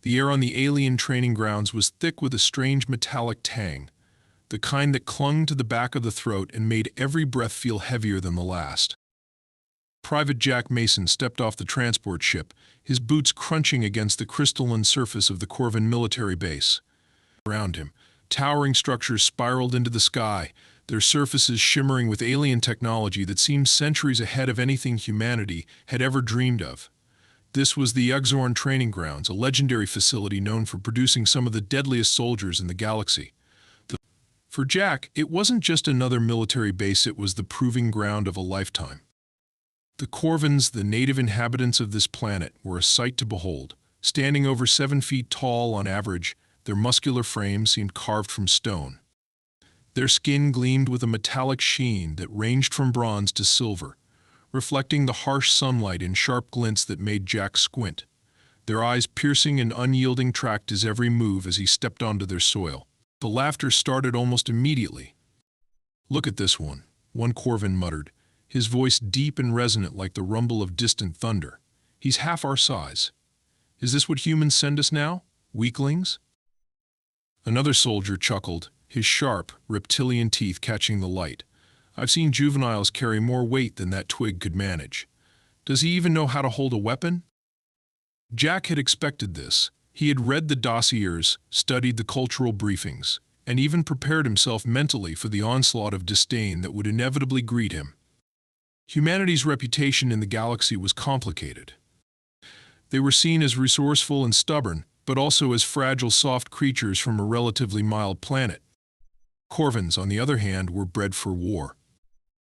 The air on the alien training grounds was thick with a strange metallic tang, the kind that clung to the back of the throat and made every breath feel heavier than the last. Private Jack Mason stepped off the transport ship, his boots crunching against the crystalline surface of the Corvin military base. Around him, towering structures spiraled into the sky, their surfaces shimmering with alien technology that seemed centuries ahead of anything humanity had ever dreamed of. This was the Yugzorn Training Grounds, a legendary facility known for producing some of the deadliest soldiers in the galaxy. For Jack, it wasn't just another military base, it was the proving ground of a lifetime. The Corvins, the native inhabitants of this planet, were a sight to behold. Standing over 7 feet tall on average, their muscular frames seemed carved from stone. Their skin gleamed with a metallic sheen that ranged from bronze to silver, reflecting the harsh sunlight in sharp glints that made Jack squint. Their eyes, piercing and unyielding, tracked his every move as he stepped onto their soil. The laughter started almost immediately. "Look at this one," Corvin muttered, his voice deep and resonant like the rumble of distant thunder. "He's half our size. Is this what humans send us now? Weaklings?" Another soldier chuckled, his sharp, reptilian teeth catching the light. "I've seen juveniles carry more weight than that twig could manage. Does he even know how to hold a weapon?" Jack had expected this. He had read the dossiers, studied the cultural briefings, and even prepared himself mentally for the onslaught of disdain that would inevitably greet him. Humanity's reputation in the galaxy was complicated. They were seen as resourceful and stubborn, but also as fragile, soft creatures from a relatively mild planet. Corvins, on the other hand, were bred for war.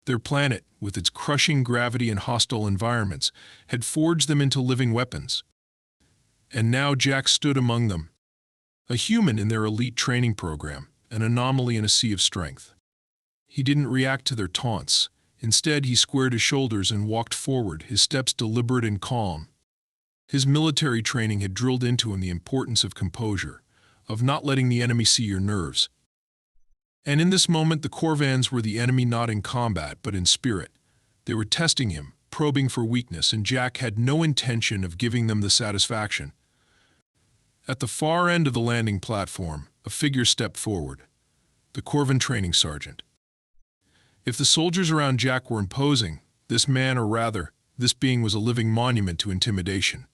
Their planet, with its crushing gravity and hostile environments, had forged them into living weapons. And now Jack stood among them, a human in their elite training program, an anomaly in a sea of strength. He didn't react to their taunts. Instead, he squared his shoulders and walked forward, his steps deliberate and calm. His military training had drilled into him the importance of composure, of not letting the enemy see your nerves. And in this moment, the Corvans were the enemy not in combat, but in spirit. They were testing him, probing for weakness, and Jack had no intention of giving them the satisfaction. At the far end of the landing platform, a figure stepped forward, the Corvin training sergeant. If the soldiers around Jack were imposing, this man, or rather, this being, was a living monument to intimidation.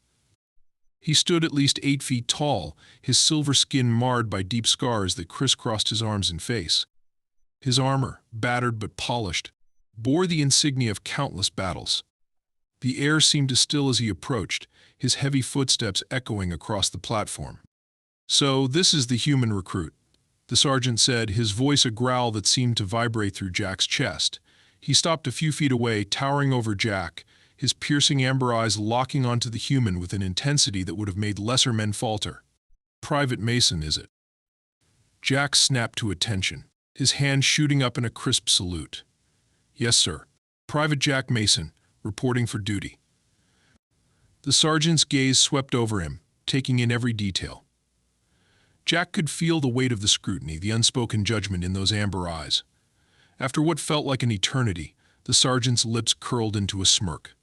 He stood at least 8 feet tall, his silver skin marred by deep scars that crisscrossed his arms and face. His armor, battered but polished, bore the insignia of countless battles. The air seemed to still as he approached, his heavy footsteps echoing across the platform. "So this is the human recruit," the sergeant said, his voice a growl that seemed to vibrate through Jack's chest. He stopped a few feet away, towering over Jack, his piercing amber eyes locking onto the human with an intensity that would have made lesser men falter. "Private Mason, is it?" Jack snapped to attention, his hand shooting up in a crisp salute. "Yes, sir. Private Jack Mason, reporting for duty." The sergeant's gaze swept over him, taking in every detail. Jack could feel the weight of the scrutiny, the unspoken judgment in those amber eyes. After what felt like an eternity, the sergeant's lips curled into a smirk.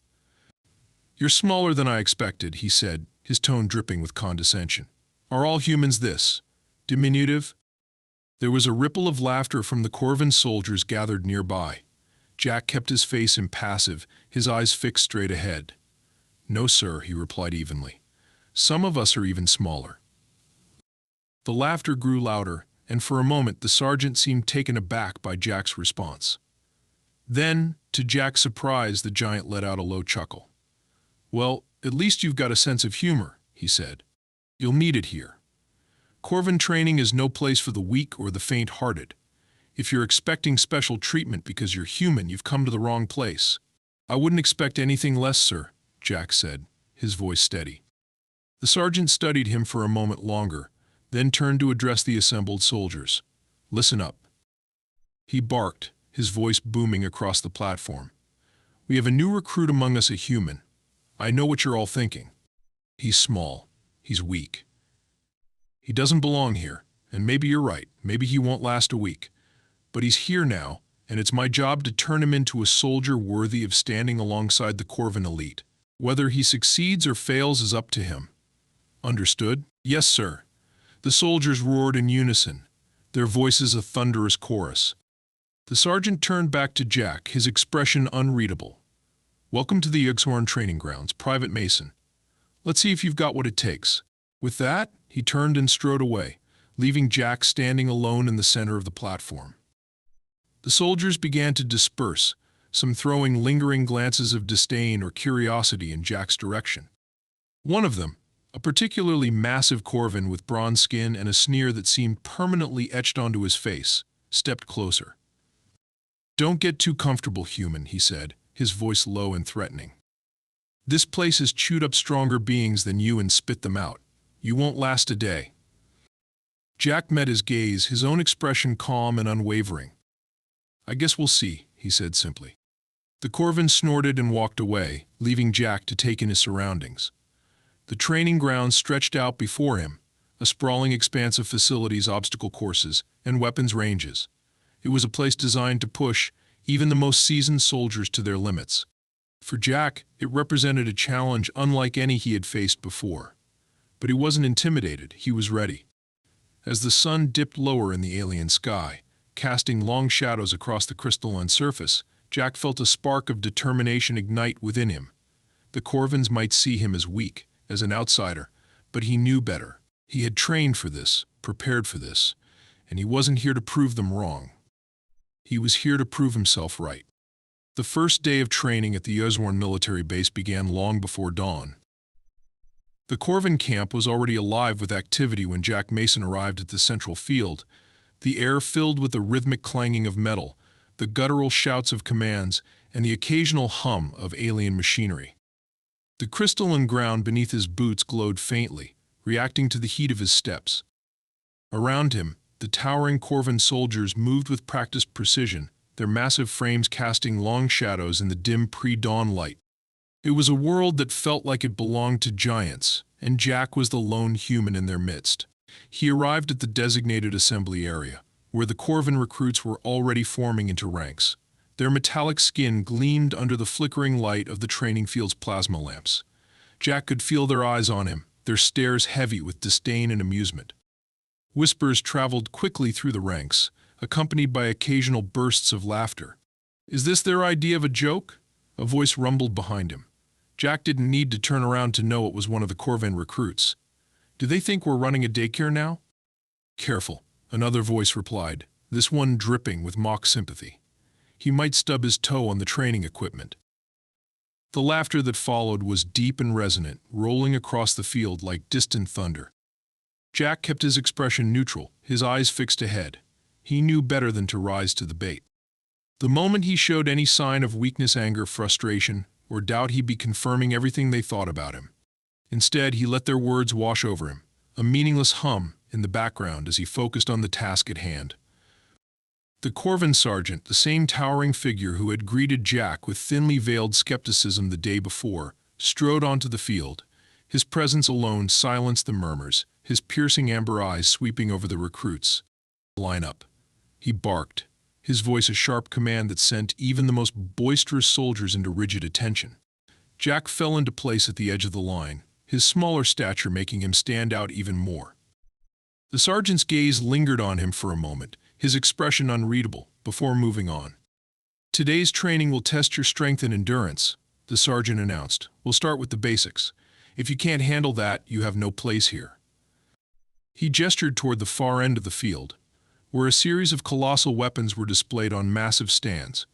"You're smaller than I expected," he said, his tone dripping with condescension. "Are all humans this? Diminutive?" There was a ripple of laughter from the Corvin soldiers gathered nearby. Jack kept his face impassive, his eyes fixed straight ahead. "No, sir," he replied evenly. "Some of us are even smaller." The laughter grew louder, and for a moment the sergeant seemed taken aback by Jack's response. Then, to Jack's surprise, the giant let out a low chuckle. "Well, at least you've got a sense of humor," he said. "You'll need it here. Corvin training is no place for the weak or the faint-hearted. If you're expecting special treatment because you're human, you've come to the wrong place." "I wouldn't expect anything less, sir," Jack said, his voice steady. The sergeant studied him for a moment longer, then turned to address the assembled soldiers. "Listen up." He barked, his voice booming across the platform. "We have a new recruit among us, a human. I know what you're all thinking. He's small. He's weak. He doesn't belong here, and maybe you're right. Maybe he won't last a week. But he's here now, and it's my job to turn him into a soldier worthy of standing alongside the Corvin elite. Whether he succeeds or fails is up to him. Understood?" Yes, sir. The soldiers roared in unison, their voices a thunderous chorus. The sergeant turned back to Jack, his expression unreadable. Welcome to the HFY training grounds, Private Mason. Let's see if you've got what it takes. With that, he turned and strode away, leaving Jack standing alone in the center of the platform. The soldiers began to disperse, some throwing lingering glances of disdain or curiosity in Jack's direction. One of them, a particularly massive Corvan with bronze skin and a sneer that seemed permanently etched onto his face, stepped closer. "Don't get too comfortable, human," he said, his voice low and threatening. "This place has chewed up stronger beings than you and spit them out. You won't last a day." Jack met his gaze, his own expression calm and unwavering. "I guess we'll see," he said simply. The Corvan snorted and walked away, leaving Jack to take in his surroundings. The training grounds stretched out before him, a sprawling expanse of facilities, obstacle courses, and weapons ranges. It was a place designed to push even the most seasoned soldiers to their limits. For Jack, it represented a challenge unlike any he had faced before. But he wasn't intimidated, he was ready. As the sun dipped lower in the alien sky, casting long shadows across the crystalline surface, Jack felt a spark of determination ignite within him. The Corvans might see him as weak, as an outsider, but he knew better. He had trained for this, prepared for this, and he wasn't here to prove them wrong. He was here to prove himself right. The first day of training at the HFY military base began long before dawn. The Corvan camp was already alive with activity when Jack Mason arrived at the central field, the air filled with the rhythmic clanging of metal, the guttural shouts of commands, and the occasional hum of alien machinery. The crystalline ground beneath his boots glowed faintly, reacting to the heat of his steps. Around him, the towering Corvan soldiers moved with practiced precision, their massive frames casting long shadows in the dim pre-dawn light. It was a world that felt like it belonged to giants, and Jack was the lone human in their midst. He arrived at the designated assembly area, where the Corvan recruits were already forming into ranks. Their metallic skin gleamed under the flickering light of the training field's plasma lamps. Jack could feel their eyes on him, their stares heavy with disdain and amusement. Whispers traveled quickly through the ranks, accompanied by occasional bursts of laughter. "Is this their idea of a joke?" A voice rumbled behind him. Jack didn't need to turn around to know it was one of the Corvan recruits. "Do they think we're running a daycare now?" "Careful," another voice replied, this one dripping with mock sympathy. "He might stub his toe on the training equipment." The laughter that followed was deep and resonant, rolling across the field like distant thunder. Jack kept his expression neutral, his eyes fixed ahead. He knew better than to rise to the bait. The moment he showed any sign of weakness, anger, frustration, or doubt, he'd be confirming everything they thought about him. Instead, he let their words wash over him, a meaningless hum in the background as he focused on the task at hand. The Corvan sergeant, the same towering figure who had greeted Jack with thinly veiled skepticism the day before, strode onto the field. His presence alone silenced the murmurs, his piercing amber eyes sweeping over the recruits. "Line up," he barked, his voice a sharp command that sent even the most boisterous soldiers into rigid attention. Jack fell into place at the edge of the line, his smaller stature making him stand out even more. The sergeant's gaze lingered on him for a moment, his expression unreadable, before moving on. "Today's training will test your strength and endurance," the sergeant announced. "We'll start with the basics. If you can't handle that, you have no place here." He gestured toward the far end of the field, where a series of colossal weapons were displayed on massive stands.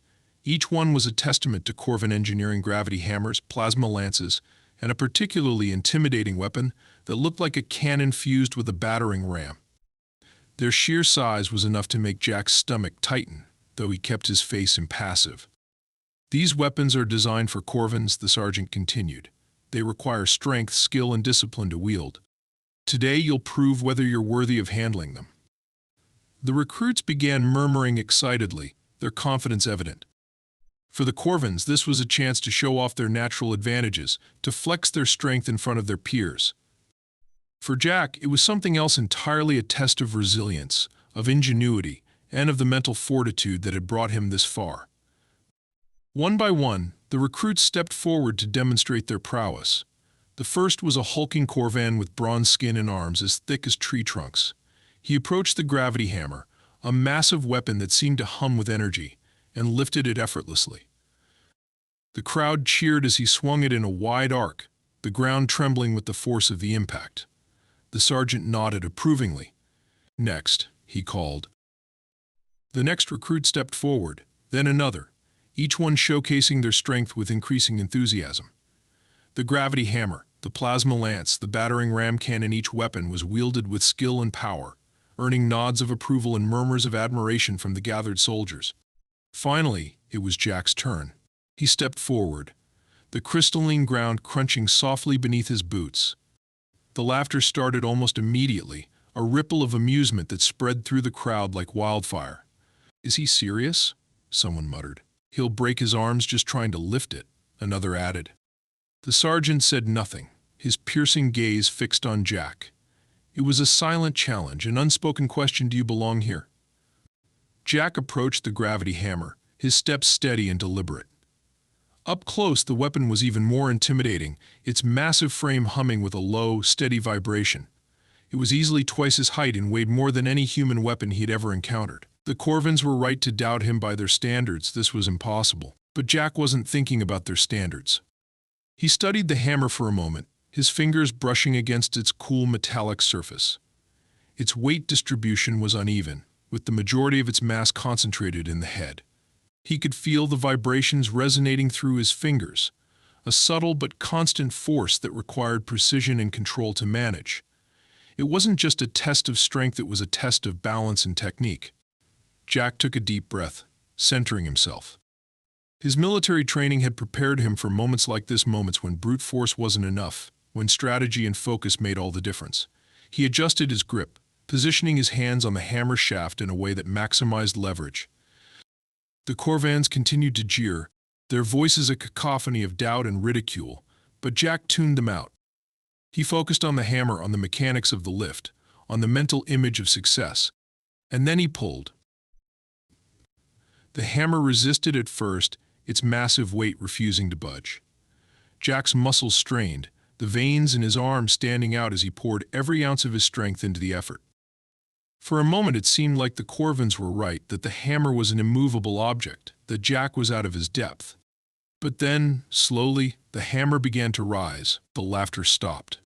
Each one was a testament to Corvan engineering: gravity hammers, plasma lances, and a particularly intimidating weapon that looked like a cannon fused with a battering ram. Their sheer size was enough to make Jack's stomach tighten, though he kept his face impassive. "These weapons are designed for Corvans," the sergeant continued. "They require strength, skill, and discipline to wield. Today you'll prove whether you're worthy of handling them." The recruits began murmuring excitedly, their confidence evident. For the Corvans, this was a chance to show off their natural advantages, to flex their strength in front of their peers. For Jack, it was something else entirely: a test of resilience, of ingenuity, and of the mental fortitude that had brought him this far. One by one, the recruits stepped forward to demonstrate their prowess. The first was a hulking Corvan with bronze skin and arms as thick as tree trunks. He approached the gravity hammer, a massive weapon that seemed to hum with energy, and lifted it effortlessly. The crowd cheered as he swung it in a wide arc, the ground trembling with the force of the impact. The sergeant nodded approvingly. "Next," he called. The next recruit stepped forward, then another, each one showcasing their strength with increasing enthusiasm. The gravity hammer, the plasma lance, the battering ram cannon, each weapon was wielded with skill and power, earning nods of approval and murmurs of admiration from the gathered soldiers. Finally, it was Jack's turn. He stepped forward, the crystalline ground crunching softly beneath his boots. The laughter started almost immediately, a ripple of amusement that spread through the crowd like wildfire. "Is he serious?" someone muttered. "He'll break his arms just trying to lift it," another added. The sergeant said nothing, his piercing gaze fixed on Jack. It was a silent challenge, an unspoken question: "Do you belong here?" Jack approached the gravity hammer, his steps steady and deliberate. Up close, the weapon was even more intimidating, its massive frame humming with a low, steady vibration. It was easily twice his height and weighed more than any human weapon he'd ever encountered. The Corvans were right to doubt him by their standards. This was impossible. But Jack wasn't thinking about their standards. He studied the hammer for a moment, his fingers brushing against its cool metallic surface. Its weight distribution was uneven, with the majority of its mass concentrated in the head. He could feel the vibrations resonating through his fingers, a subtle but constant force that required precision and control to manage. It wasn't just a test of strength, it was a test of balance and technique. Jack took a deep breath, centering himself. His military training had prepared him for moments like this, moments when brute force wasn't enough, when strategy and focus made all the difference. He adjusted his grip, positioning his hands on the hammer shaft in a way that maximized leverage. The Corvans continued to jeer, their voices a cacophony of doubt and ridicule, but Jack tuned them out. He focused on the hammer, on the mechanics of the lift, on the mental image of success, and then he pulled. The hammer resisted at first, its massive weight refusing to budge. Jack's muscles strained, the veins in his arms standing out as he poured every ounce of his strength into the effort. For a moment it seemed like the Corvans were right, that the hammer was an immovable object, that Jack was out of his depth. But then, slowly, the hammer began to rise. The laughter stopped.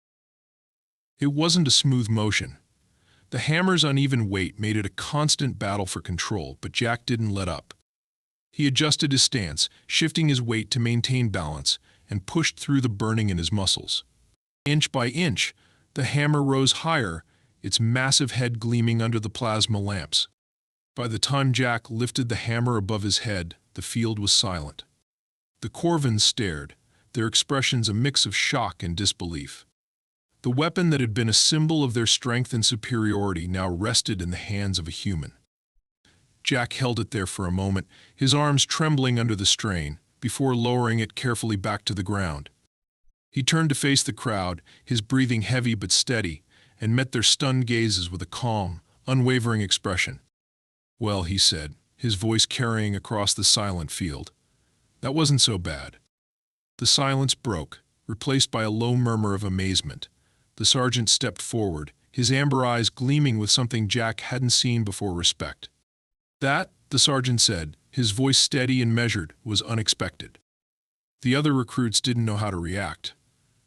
It wasn't a smooth motion. The hammer's uneven weight made it a constant battle for control, but Jack didn't let up. He adjusted his stance, shifting his weight to maintain balance, and pushed through the burning in his muscles. Inch by inch, the hammer rose higher, its massive head gleaming under the plasma lamps. By the time Jack lifted the hammer above his head, the field was silent. The Corvans stared, their expressions a mix of shock and disbelief. The weapon that had been a symbol of their strength and superiority now rested in the hands of a human. Jack held it there for a moment, his arms trembling under the strain, before lowering it carefully back to the ground. He turned to face the crowd, his breathing heavy but steady, and met their stunned gazes with a calm, unwavering expression. "Well," he said, his voice carrying across the silent field, "that wasn't so bad." The silence broke, replaced by a low murmur of amazement. The sergeant stepped forward, his amber eyes gleaming with something Jack hadn't seen before: respect. "That," the sergeant said, his voice steady and measured, "was unexpected." The other recruits didn't know how to react.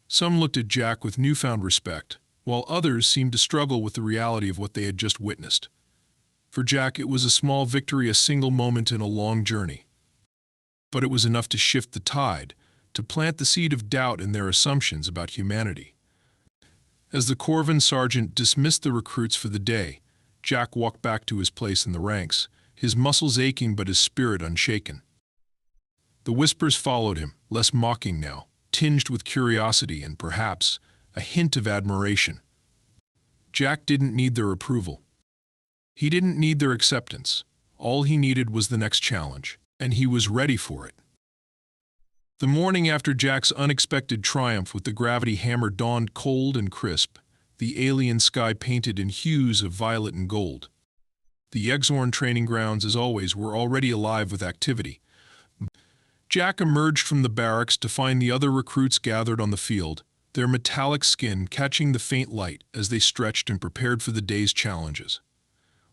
Some looked at Jack with newfound respect, while others seemed to struggle with the reality of what they had just witnessed. For Jack, it was a small victory, a single moment in a long journey. But it was enough to shift the tide, to plant the seed of doubt in their assumptions about humanity. As the Corvan sergeant dismissed the recruits for the day, Jack walked back to his place in the ranks, his muscles aching but his spirit unshaken. The whispers followed him, less mocking now, tinged with curiosity and, perhaps, a hint of admiration. Jack didn't need their approval. He didn't need their acceptance. All he needed was the next challenge, and he was ready for it. The morning after Jack's unexpected triumph with the gravity hammer dawned cold and crisp, the alien sky painted in hues of violet and gold. The Exorn training grounds, as always, were already alive with activity. Jack emerged from the barracks to find the other recruits gathered on the field, their metallic skin catching the faint light as they stretched and prepared for the day's challenges.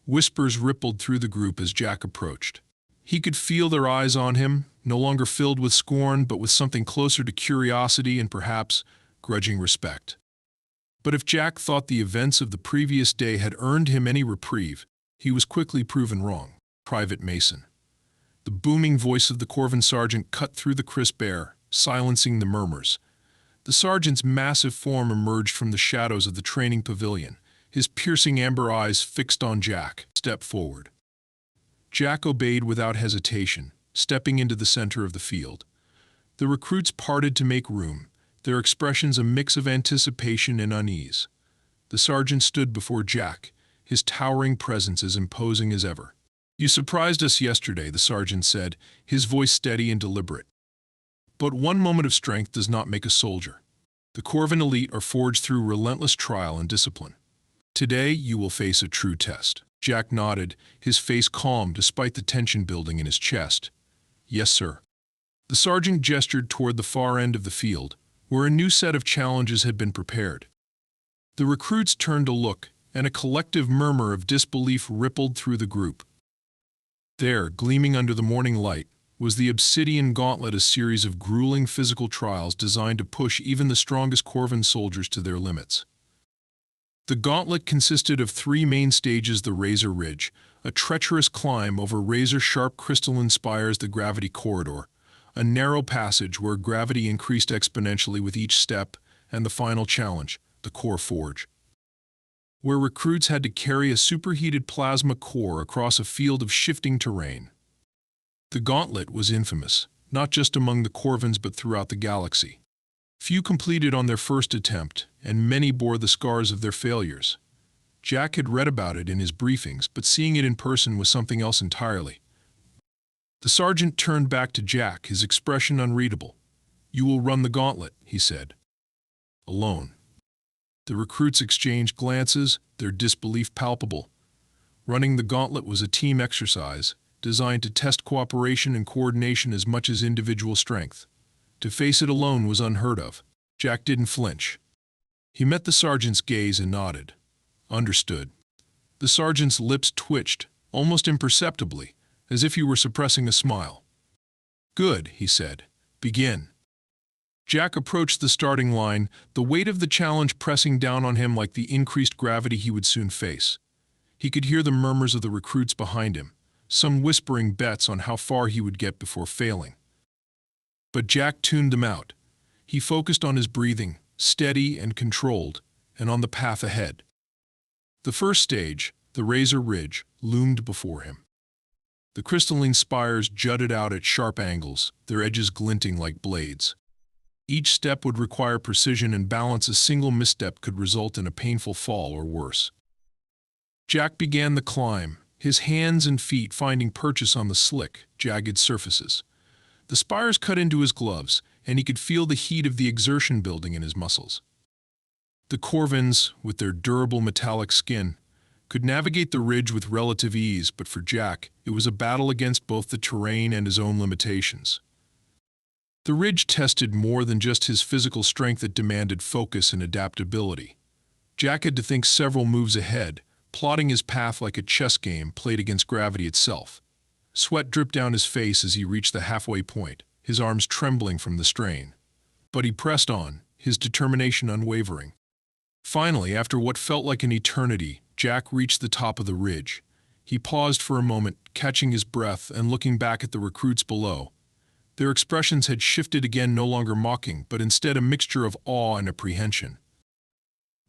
Whispers rippled through the group as Jack approached. He could feel their eyes on him, no longer filled with scorn but with something closer to curiosity and perhaps grudging respect. But if Jack thought the events of the previous day had earned him any reprieve, he was quickly proven wrong. Private Mason. The booming voice of the Corvan sergeant cut through the crisp air, silencing the murmurs. The sergeant's massive form emerged from the shadows of the training pavilion, his piercing amber eyes fixed on Jack. Step forward. Jack obeyed without hesitation, stepping into the center of the field. The recruits parted to make room, their expressions a mix of anticipation and unease. The sergeant stood before Jack, his towering presence as imposing as ever. "You surprised us yesterday," the sergeant said, his voice steady and deliberate. "But one moment of strength does not make a soldier. The Corvan elite are forged through relentless trial and discipline. Today you will face a true test." Jack nodded, his face calm despite the tension building in his chest. "Yes, sir." The sergeant gestured toward the far end of the field, where a new set of challenges had been prepared. The recruits turned to look, and a collective murmur of disbelief rippled through the group. There, gleaming under the morning light, was the Obsidian Gauntlet, a series of grueling physical trials designed to push even the strongest Corvan soldiers to their limits. The gauntlet consisted of 3 main stages: the Razor Ridge, a treacherous climb over razor-sharp crystalline spires; the Gravity Corridor, a narrow passage where gravity increased exponentially with each step; and the final challenge, the Core Forge, where recruits had to carry a superheated plasma core across a field of shifting terrain. The gauntlet was infamous, not just among the Corvans but throughout the galaxy. Few completed on their first attempt, and many bore the scars of their failures. Jack had read about it in his briefings, but seeing it in person was something else entirely. The sergeant turned back to Jack, his expression unreadable. "You will run the gauntlet," he said. "Alone." The recruits exchanged glances, their disbelief palpable. Running the gauntlet was a team exercise, designed to test cooperation and coordination as much as individual strength. To face it alone was unheard of. Jack didn't flinch. He met the sergeant's gaze and nodded. "Understood." The sergeant's lips twitched, almost imperceptibly, as if he were suppressing a smile. "Good," he said. "Begin." Jack approached the starting line, the weight of the challenge pressing down on him like the increased gravity he would soon face. He could hear the murmurs of the recruits behind him, some whispering bets on how far he would get before failing. But Jack tuned them out. He focused on his breathing, steady and controlled, and on the path ahead. The first stage, the Razor Ridge, loomed before him. The crystalline spires jutted out at sharp angles, their edges glinting like blades. Each step would require precision and balance; a single misstep could result in a painful fall or worse. Jack began the climb, his hands and feet finding purchase on the slick, jagged surfaces. The spires cut into his gloves, and he could feel the heat of the exertion building in his muscles. The Corvans, with their durable metallic skin, could navigate the ridge with relative ease, but for Jack, it was a battle against both the terrain and his own limitations. The ridge tested more than just his physical strength; it demanded focus and adaptability. Jack had to think several moves ahead, plotting his path like a chess game played against gravity itself. Sweat dripped down his face as he reached the halfway point, his arms trembling from the strain. But he pressed on, his determination unwavering. Finally, after what felt like an eternity, Jack reached the top of the ridge. He paused for a moment, catching his breath and looking back at the recruits below. Their expressions had shifted again, no longer mocking, but instead a mixture of awe and apprehension.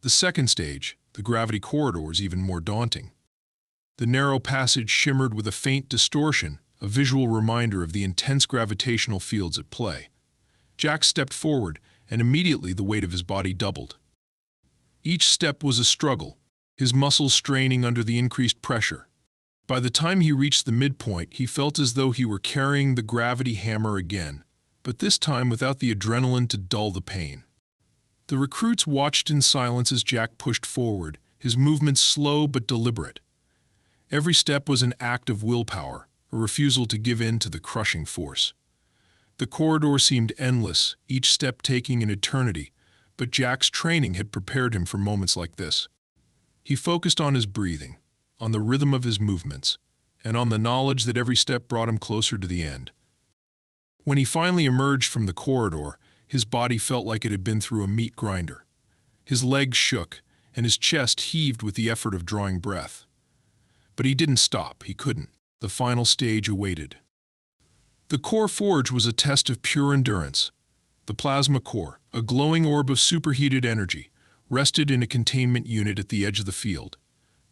The second stage, the Gravity Corridor, was even more daunting. The narrow passage shimmered with a faint distortion, a visual reminder of the intense gravitational fields at play. Jack stepped forward, and immediately the weight of his body doubled. Each step was a struggle, his muscles straining under the increased pressure. By the time he reached the midpoint, he felt as though he were carrying the gravity hammer again, but this time without the adrenaline to dull the pain. The recruits watched in silence as Jack pushed forward, his movements slow but deliberate. Every step was an act of willpower, a refusal to give in to the crushing force. The corridor seemed endless, each step taking an eternity, But Jack's training had prepared him for moments like this. He focused on his breathing, on the rhythm of his movements, and on the knowledge that every step brought him closer to the end. When he finally emerged from the corridor, his body felt like it had been through a meat grinder. His legs shook, and his chest heaved with the effort of drawing breath. But he didn't stop. He couldn't. The final stage awaited. The core forge was a test of pure endurance. The plasma core, a glowing orb of superheated energy, rested in a containment unit at the edge of the field.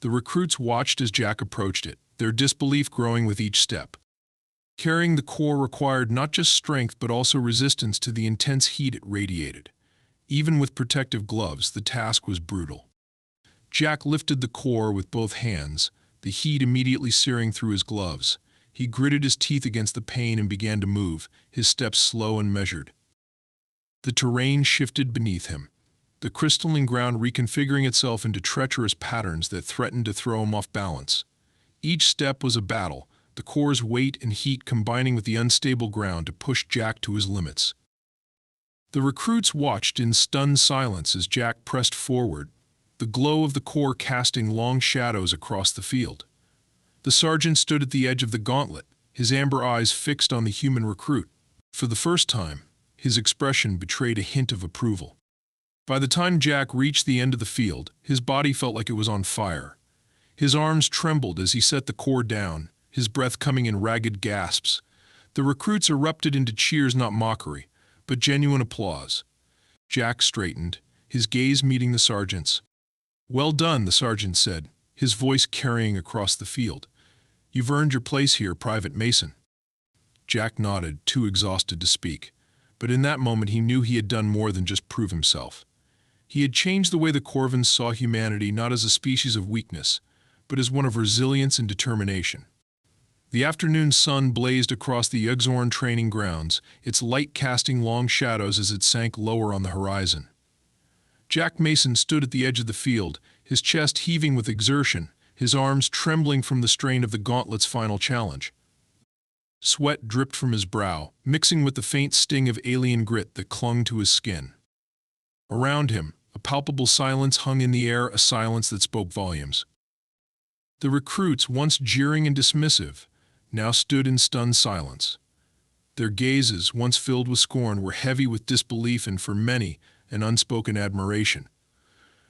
The recruits watched as Jack approached it, their disbelief growing with each step. Carrying the core required not just strength but also resistance to the intense heat it radiated. Even with protective gloves, the task was brutal. Jack lifted the core with both hands, the heat immediately searing through his gloves. He gritted his teeth against the pain and began to move, his steps slow and measured. The terrain shifted beneath him, the crystalline ground reconfiguring itself into treacherous patterns that threatened to throw him off balance. Each step was a battle, the core's weight and heat combining with the unstable ground to push Jack to his limits. The recruits watched in stunned silence as Jack pressed forward, the glow of the core casting long shadows across the field. The sergeant stood at the edge of the gauntlet, his amber eyes fixed on the human recruit. For the first time, his expression betrayed a hint of approval. By the time Jack reached the end of the field, his body felt like it was on fire. His arms trembled as he set the core down, his breath coming in ragged gasps. The recruits erupted into cheers, not mockery, but genuine applause. Jack straightened, his gaze meeting the sergeant's. "Well done," the sergeant said, his voice carrying across the field. "You've earned your place here, Private Mason." Jack nodded, too exhausted to speak, but in that moment he knew he had done more than just prove himself. He had changed the way the Corvins saw humanity not as a species of weakness, but as one of resilience and determination. The afternoon sun blazed across the Yugzorn training grounds, its light casting long shadows as it sank lower on the horizon. Jack Mason stood at the edge of the field, his chest heaving with exertion, his arms trembling from the strain of the gauntlet's final challenge. Sweat dripped from his brow, mixing with the faint sting of alien grit that clung to his skin. Around him, a palpable silence hung in the air, a silence that spoke volumes. The recruits, once jeering and dismissive, now stood in stunned silence. Their gazes, once filled with scorn, were heavy with disbelief and, for many, an unspoken admiration.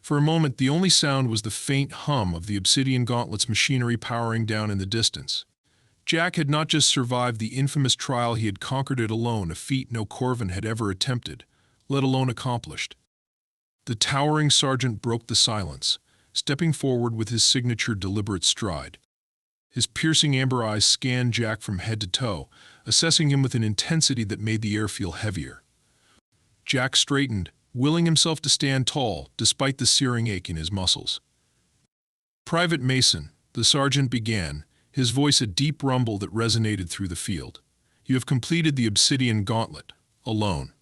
For a moment, the only sound was the faint hum of the Obsidian Gauntlet's machinery powering down in the distance. Jack had not just survived the infamous trial, he had conquered it alone, a feat no Corvin had ever attempted, let alone accomplished. The towering sergeant broke the silence, stepping forward with his signature deliberate stride. His piercing amber eyes scanned Jack from head to toe, assessing him with an intensity that made the air feel heavier. Jack straightened, willing himself to stand tall, despite the searing ache in his muscles. "Private Mason," the sergeant began, his voice a deep rumble that resonated through the field. "You have completed the Obsidian Gauntlet, alone."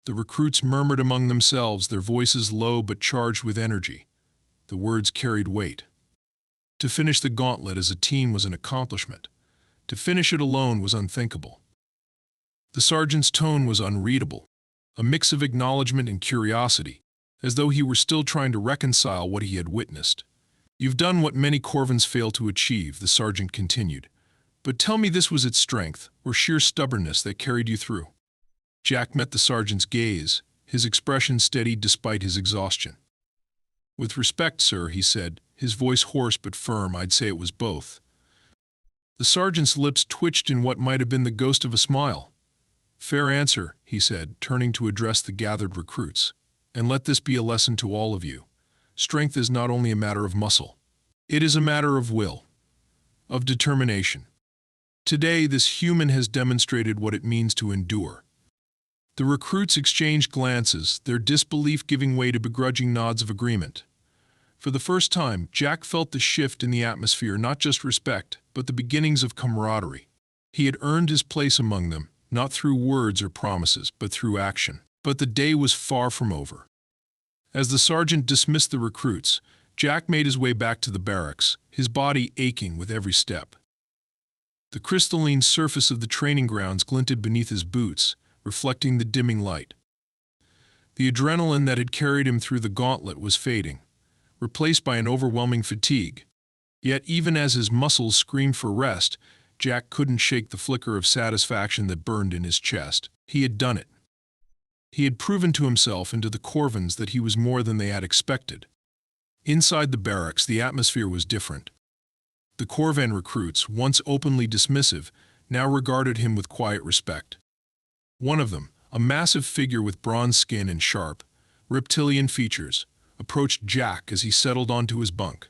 The recruits murmured among themselves, their voices low but charged with energy. The words carried weight. To finish the gauntlet as a team was an accomplishment. To finish it alone was unthinkable. The sergeant's tone was unreadable, a mix of acknowledgement and curiosity, as though he were still trying to reconcile what he had witnessed. "You've done what many Corvins fail to achieve," the sergeant continued. "But tell me, this was its strength, or sheer stubbornness, that carried you through?" Jack met the sergeant's gaze, his expression steady despite his exhaustion. "With respect, sir," he said, his voice hoarse but firm, "I'd say it was both." The sergeant's lips twitched in what might have been the ghost of a smile. "Fair answer," he said, turning to address the gathered recruits. "And let this be a lesson to all of you. Strength is not only a matter of muscle. It is a matter of will, of determination. Today, this human has demonstrated what it means to endure." The recruits exchanged glances, their disbelief giving way to begrudging nods of agreement. For the first time, Jack felt the shift in the atmosphere, not just respect, but the beginnings of camaraderie. He had earned his place among them, not through words or promises, but through action. But the day was far from over. As the sergeant dismissed the recruits, Jack made his way back to the barracks, his body aching with every step. The crystalline surface of the training grounds glinted beneath his boots, reflecting the dimming light. The adrenaline that had carried him through the gauntlet was fading, replaced by an overwhelming fatigue. Yet even as his muscles screamed for rest, Jack couldn't shake the flicker of satisfaction that burned in his chest. He had done it. He had proven to himself and to the Corvins that he was more than they had expected. Inside the barracks, the atmosphere was different. The Corvan recruits, once openly dismissive, now regarded him with quiet respect. One of them, a massive figure with bronze skin and sharp, reptilian features, approached Jack as he settled onto his bunk.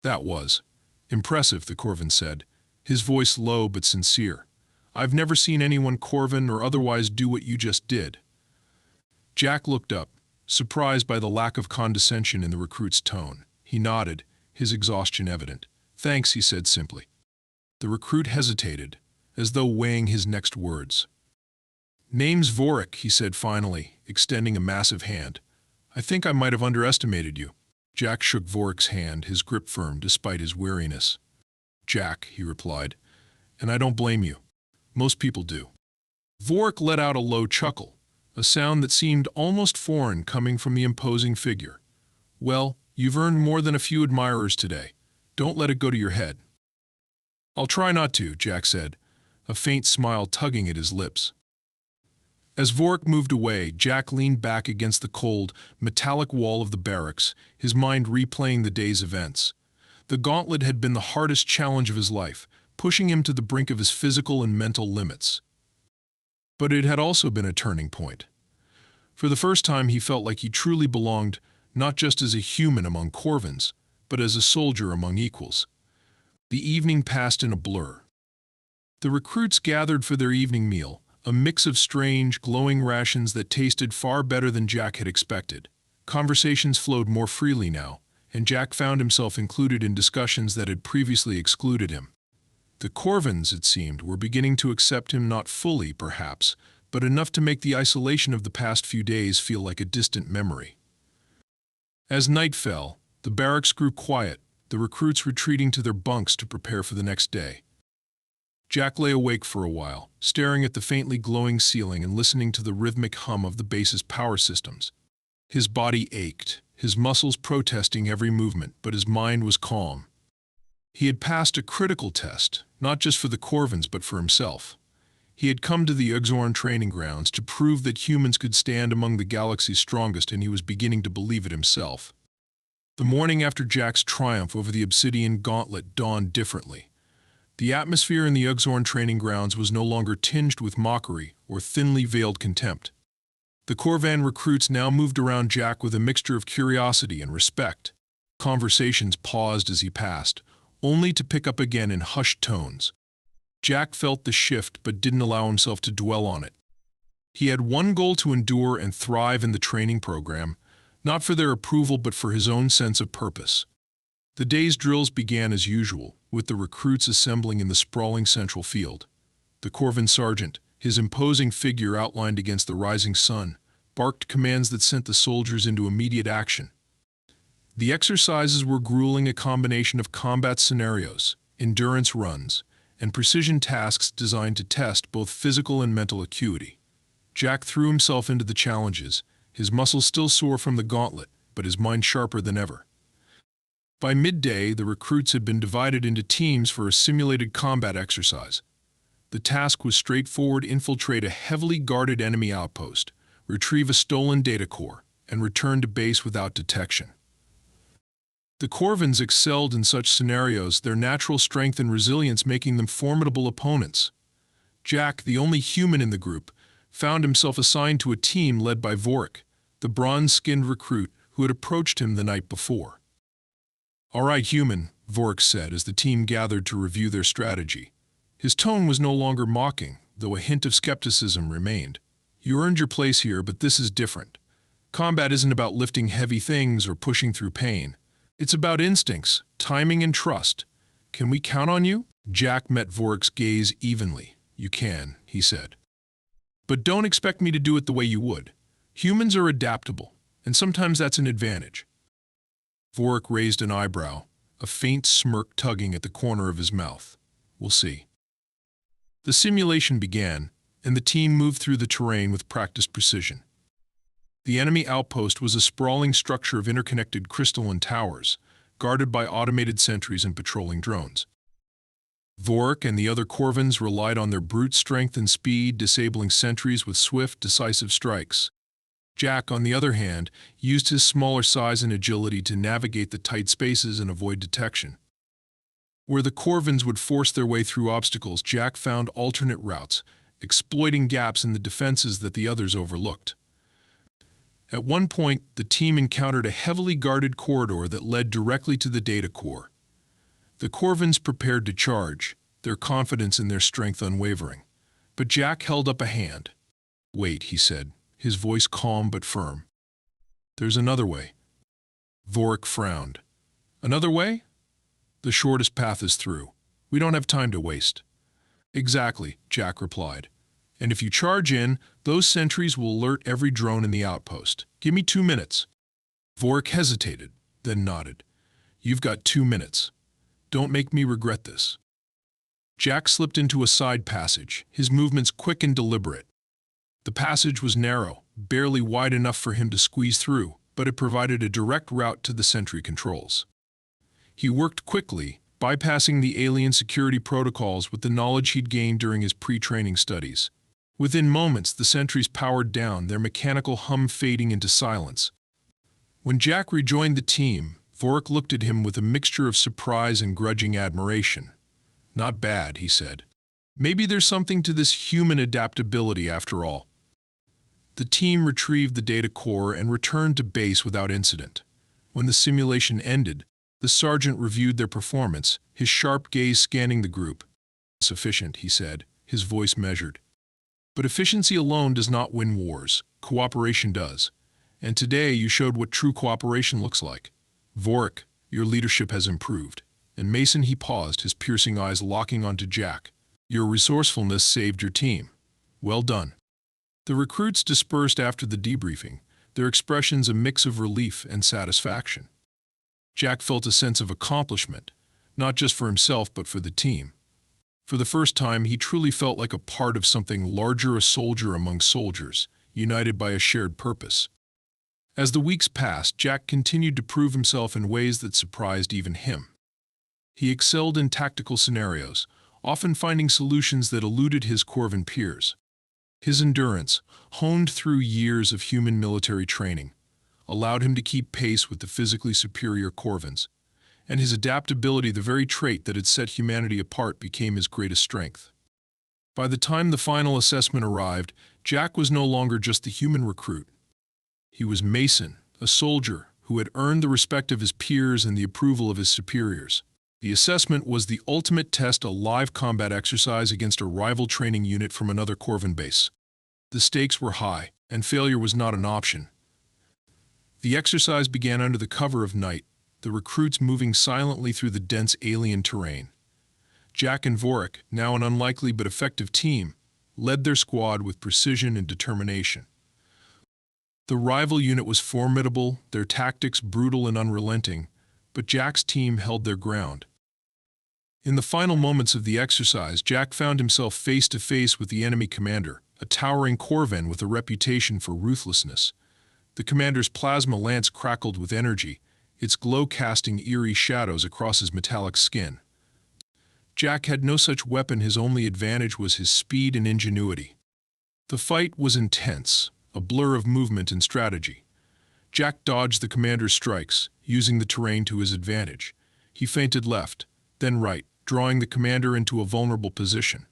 "That was impressive," the Corvan said, his voice low but sincere. "I've never seen anyone Corvan or otherwise do what you just did." Jack looked up, surprised by the lack of condescension in the recruit's tone. He nodded, his exhaustion evident. "Thanks," he said simply. The recruit hesitated, as though weighing his next words. "Name's Vorik," he said finally, extending a massive hand. "I think I might have underestimated you." Jack shook Vorik's hand, his grip firm despite his weariness. "Jack," he replied, "and I don't blame you. Most people do." Vorik let out a low chuckle, a sound that seemed almost foreign coming from the imposing figure. "Well, you've earned more than a few admirers today. Don't let it go to your head." "I'll try not to," Jack said, a faint smile tugging at his lips. As Vorik moved away, Jack leaned back against the cold, metallic wall of the barracks, his mind replaying the day's events. The gauntlet had been the hardest challenge of his life, pushing him to the brink of his physical and mental limits. But it had also been a turning point. For the first time he felt like he truly belonged, not just as a human among Corvins, but as a soldier among equals. The evening passed in a blur. The recruits gathered for their evening meal, a mix of strange, glowing rations that tasted far better than Jack had expected. Conversations flowed more freely now, and Jack found himself included in discussions that had previously excluded him. The Corvins, it seemed, were beginning to accept him not fully, perhaps, but enough to make the isolation of the past few days feel like a distant memory. As night fell, the barracks grew quiet, the recruits retreating to their bunks to prepare for the next day. Jack lay awake for a while, staring at the faintly glowing ceiling and listening to the rhythmic hum of the base's power systems. His body ached, his muscles protesting every movement, but his mind was calm. He had passed a critical test, not just for the Corvins but for himself. He had come to the Uxorn training grounds to prove that humans could stand among the galaxy's strongest, and he was beginning to believe it himself. The morning after Jack's triumph over the Obsidian Gauntlet dawned differently. The atmosphere in the Uxorn training grounds was no longer tinged with mockery or thinly veiled contempt. The Corvan recruits now moved around Jack with a mixture of curiosity and respect. Conversations paused as he passed, only to pick up again in hushed tones. Jack felt the shift but didn't allow himself to dwell on it. He had one goal: to endure and thrive in the training program, not for their approval but for his own sense of purpose. The day's drills began as usual, with the recruits assembling in the sprawling central field. The Corvan sergeant, his imposing figure outlined against the rising sun, barked commands that sent the soldiers into immediate action. The exercises were grueling, a combination of combat scenarios, endurance runs, and precision tasks designed to test both physical and mental acuity. Jack threw himself into the challenges, his muscles still sore from the gauntlet, but his mind sharper than ever. By midday, the recruits had been divided into teams for a simulated combat exercise. The task was straightforward: infiltrate a heavily guarded enemy outpost, retrieve a stolen data core, and return to base without detection. The Corvins excelled in such scenarios, their natural strength and resilience making them formidable opponents. Jack, the only human in the group, found himself assigned to a team led by Vorik, the bronze-skinned recruit who had approached him the night before. "All right, human," Vorik said as the team gathered to review their strategy. His tone was no longer mocking, though a hint of skepticism remained. "You earned your place here, but this is different. Combat isn't about lifting heavy things or pushing through pain. It's about instincts, timing, and trust. Can we count on you?" Jack met Vorik's gaze evenly. "You can," he said. "But don't expect me to do it the way you would. Humans are adaptable, and sometimes that's an advantage." Vorik raised an eyebrow, a faint smirk tugging at the corner of his mouth. "We'll see." The simulation began, and the team moved through the terrain with practiced precision. The enemy outpost was a sprawling structure of interconnected crystalline towers, guarded by automated sentries and patrolling drones. Vorik and the other Corvins relied on their brute strength and speed, disabling sentries with swift, decisive strikes. Jack, on the other hand, used his smaller size and agility to navigate the tight spaces and avoid detection. Where the Corvins would force their way through obstacles, Jack found alternate routes, exploiting gaps in the defenses that the others overlooked. At one point, the team encountered a heavily guarded corridor that led directly to the data core. The Corvins prepared to charge, their confidence in their strength unwavering. But Jack held up a hand. "Wait," he said, his voice calm but firm. "There's another way." Vorik frowned. "Another way?" "The shortest path is through. We don't have time to waste." "Exactly," Jack replied. "And if you charge in, those sentries will alert every drone in the outpost. Give me 2 minutes." Vorik hesitated, then nodded. "You've got 2 minutes. Don't make me regret this." Jack slipped into a side passage, his movements quick and deliberate. The passage was narrow, barely wide enough for him to squeeze through, but it provided a direct route to the sentry controls. He worked quickly, bypassing the alien security protocols with the knowledge he'd gained during his pre-training studies. Within moments, the sentries powered down, their mechanical hum fading into silence. When Jack rejoined the team, Vorik looked at him with a mixture of surprise and grudging admiration. "Not bad," he said. "Maybe there's something to this human adaptability after all." The team retrieved the data core and returned to base without incident. When the simulation ended, the sergeant reviewed their performance, his sharp gaze scanning the group. "Sufficient," he said, his voice measured. "But efficiency alone does not win wars. Cooperation does. And today you showed what true cooperation looks like. Vorik, your leadership has improved." And Mason, he paused, his piercing eyes locking onto Jack. "Your resourcefulness saved your team. Well done." The recruits dispersed after the debriefing, their expressions a mix of relief and satisfaction. Jack felt a sense of accomplishment, not just for himself but for the team. For the first time, he truly felt like a part of something larger, a soldier among soldiers, united by a shared purpose. As the weeks passed, Jack continued to prove himself in ways that surprised even him. He excelled in tactical scenarios, often finding solutions that eluded his Corvin peers. His endurance, honed through years of human military training, allowed him to keep pace with the physically superior Corvins, and his adaptability, the very trait that had set humanity apart, became his greatest strength. By the time the final assessment arrived, Jack was no longer just the human recruit. He was Mason, a soldier who had earned the respect of his peers and the approval of his superiors. The assessment was the ultimate test, a live combat exercise against a rival training unit from another Corvin base. The stakes were high, and failure was not an option. The exercise began under the cover of night, the recruits moving silently through the dense alien terrain. Jack and Vorik, now an unlikely but effective team, led their squad with precision and determination. The rival unit was formidable, their tactics brutal and unrelenting, but Jack's team held their ground. In the final moments of the exercise, Jack found himself face to face with the enemy commander, a towering Corvin with a reputation for ruthlessness. The commander's plasma lance crackled with energy, its glow casting eerie shadows across his metallic skin. Jack had no such weapon, his only advantage was his speed and ingenuity. The fight was intense, a blur of movement and strategy. Jack dodged the commander's strikes, using the terrain to his advantage. He feinted left, then right, drawing the commander into a vulnerable position.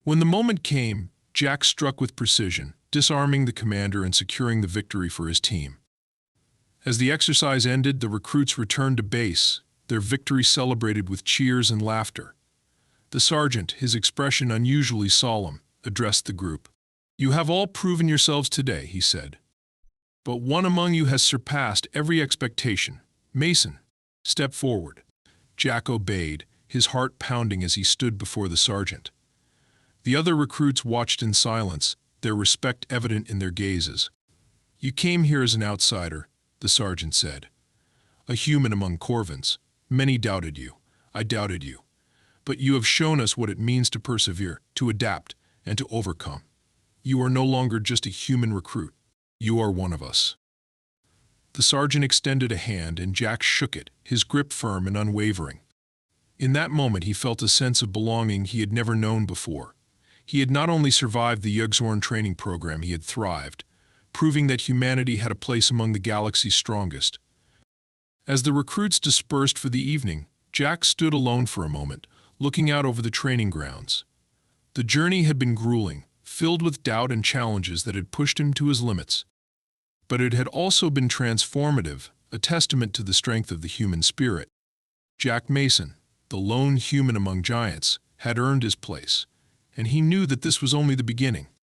When the moment came, Jack struck with precision, disarming the commander and securing the victory for his team. As the exercise ended, the recruits returned to base, their victory celebrated with cheers and laughter. The sergeant, his expression unusually solemn, addressed the group. "You have all proven yourselves today," he said. "But one among you has surpassed every expectation. Mason, step forward." Jack obeyed, his heart pounding as he stood before the sergeant. The other recruits watched in silence, their respect evident in their gazes. "You came here as an outsider," the sergeant said. "A human among Corvins. Many doubted you. I doubted you. But you have shown us what it means to persevere, to adapt, and to overcome. You are no longer just a human recruit. You are one of us." The sergeant extended a hand, and Jack shook it, his grip firm and unwavering. In that moment he felt a sense of belonging he had never known before. He had not only survived the Yugzorn training program, he had thrived, proving that humanity had a place among the galaxy's strongest. As the recruits dispersed for the evening, Jack stood alone for a moment, looking out over the training grounds. The journey had been grueling, filled with doubt and challenges that had pushed him to his limits. But it had also been transformative, a testament to the strength of the human spirit. Jack Mason, the lone human among giants, had earned his place, and he knew that this was only the beginning.